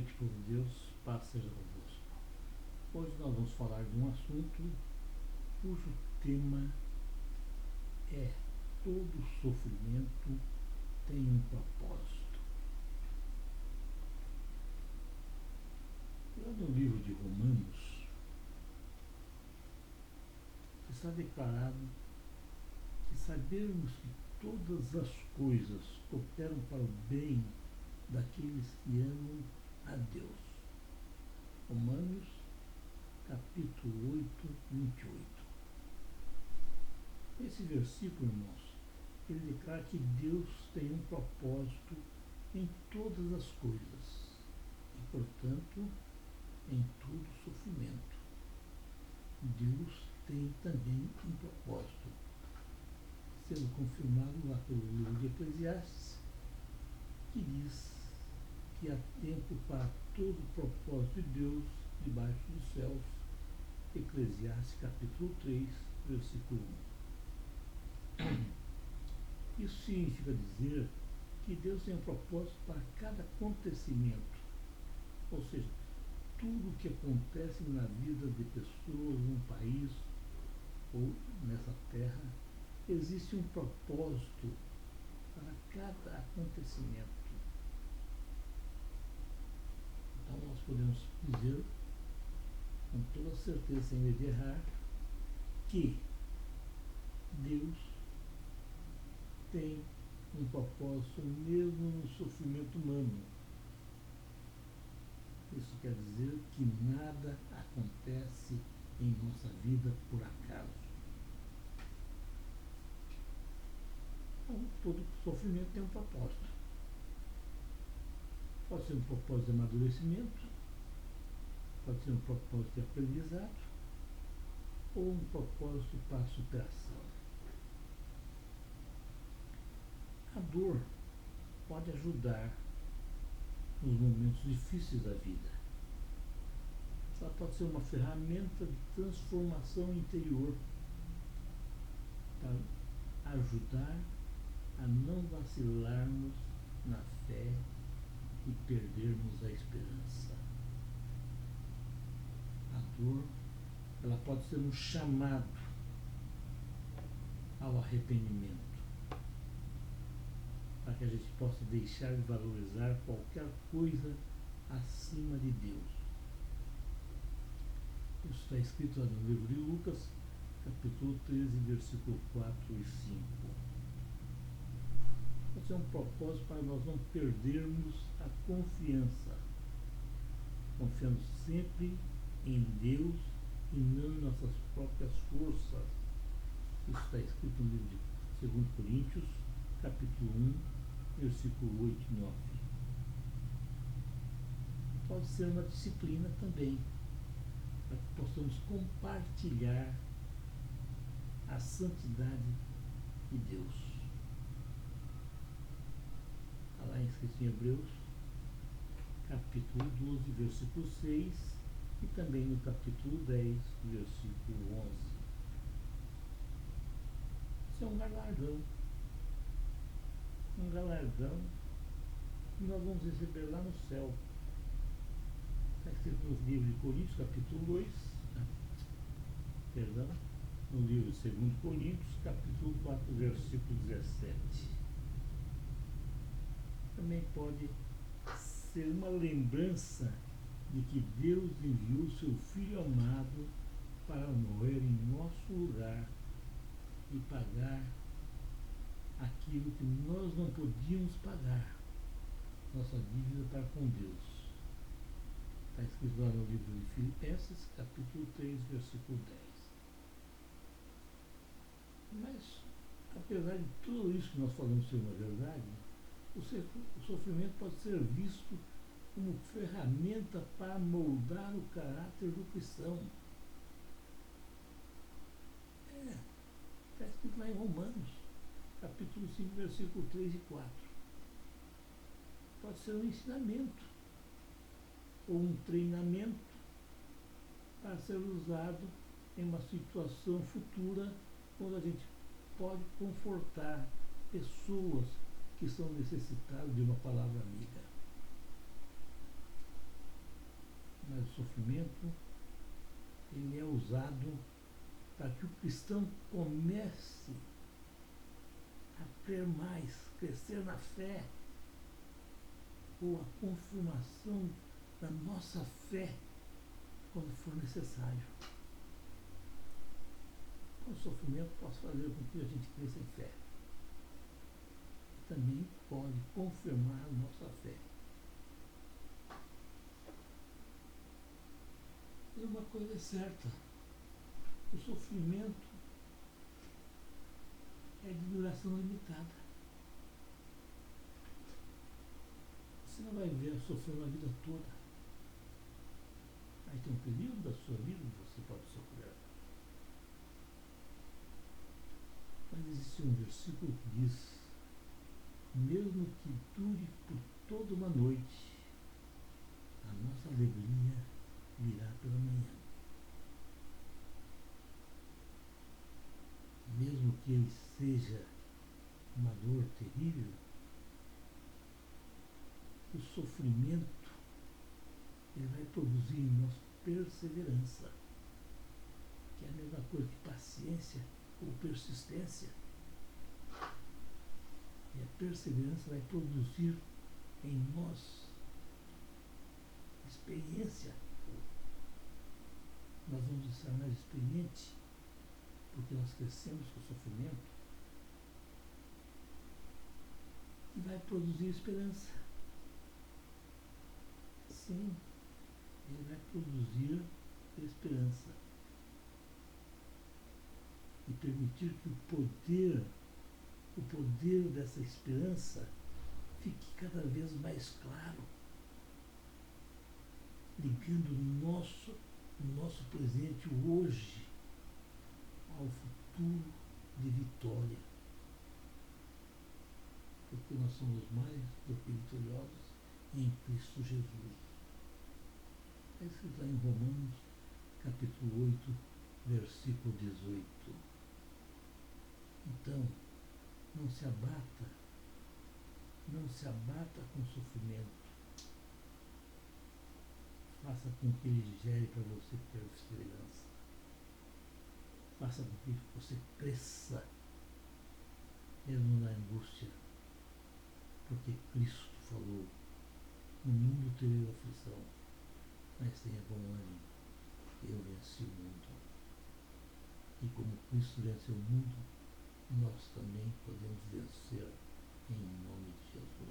noite, povo de Deus, paz seja convosco. Hoje nós vamos falar de um assunto cujo tema é: todo sofrimento tem um propósito. Lá no livro de Romanos, está declarado que sabermos que todas as coisas cooperam para o bem daqueles que amam a Deus. Romanos, capítulo 8, 28. Esse versículo, irmãos, ele declara que Deus tem um propósito em todas as coisas e, portanto, em todo sofrimento. Deus tem também um propósito, sendo confirmado lá pelo livro de Eclesiastes, que diz que há tempo para todo o propósito de Deus debaixo dos céus. Eclesiastes capítulo 3, versículo 1. Isso significa dizer que Deus tem um propósito para cada acontecimento, ou seja, tudo o que acontece na vida de pessoas, num país ou nessa terra, existe um propósito para cada acontecimento. Então nós podemos dizer com toda certeza, sem medo de errar, que Deus tem um propósito mesmo no sofrimento humano. Isso quer dizer que nada acontece em nossa vida por acaso. Então, todo sofrimento tem um propósito. Pode ser um propósito de amadurecimento, pode ser um propósito de aprendizado ou um propósito para superação. A dor pode ajudar nos momentos difíceis da vida. Ela pode ser uma ferramenta de transformação interior para ajudar a não vacilarmos na fé e perdermos a esperança. A dor, ela pode ser um chamado ao arrependimento, para que a gente possa deixar de valorizar qualquer coisa acima de Deus. Isso está escrito lá no livro de Lucas, capítulo 13, versículo 4 e 5. Esse é um propósito para nós não perdermos a confiança, confiando sempre em Deus e não em nossas próprias forças. Isso está escrito no livro de 2 Coríntios, capítulo 1, versículo 8 e 9. Pode ser uma disciplina também, para que possamos compartilhar a santidade de Deus. Está lá escrito em Hebreus, capítulo 12, versículo 6, e também no capítulo 10, versículo 11. Isso é um galardão. Um galardão que nós vamos receber lá no céu. Está escrito no livro de Coríntios, capítulo 2, no livro de 2 Coríntios, capítulo 4, versículo 17. Também pode ser uma lembrança de que Deus enviou seu Filho amado para morrer em nosso lugar e pagar aquilo que nós não podíamos pagar, nossa dívida para com Deus. Está escrito lá no livro de Filipenses, capítulo 3, versículo 10. Mas, apesar de tudo isso que nós falamos ser uma verdade, o sofrimento pode ser visto como ferramenta para moldar o caráter do cristão. Está escrito lá em Romanos, capítulo 5, versículo 3 e 4. Pode ser um ensinamento ou um treinamento para ser usado em uma situação futura, quando a gente pode confortar pessoas que estão necessitadas de uma palavra amiga. Mas o sofrimento, ele é usado para que o cristão comece a crer mais, crescer na fé, ou a confirmação da nossa fé quando for necessário. O sofrimento pode fazer com que a gente cresça em fé. Também pode confirmar a nossa fé. E uma coisa é certa, o sofrimento é de duração limitada. Você não vai ver sofrendo a vida toda. Aí tem um período da sua vida que você pode sofrer. Mas existe um versículo que diz: mesmo que dure por toda uma noite, a nossa alegria virá pela manhã. Mesmo que ele seja uma dor terrível, o sofrimento ele vai produzir em nós perseverança, que é a mesma coisa que paciência ou persistência. E a perseverança vai produzir em nós experiência. Nós vamos estar mais experientes, porque nós crescemos com o sofrimento, e vai produzir esperança. Sim, ele vai produzir esperança. E permitir que o poder dessa esperança fique cada vez mais claro, ligando o nosso presente hoje ao futuro de vitória. Porque nós somos mais do que vitoriosos em Cristo Jesus. É escrito lá em Romanos, capítulo 8, versículo 18. Então, não se abata com o sofrimento. Faça com que ele gere para você perseverança. Faça com que você cresça, mesmo na angústia. Porque Cristo falou: no mundo tereis aflição, mas tenha bom ânimo, eu venci o mundo. E como Cristo venceu o mundo, nós também podemos vencer em nome de Jesus.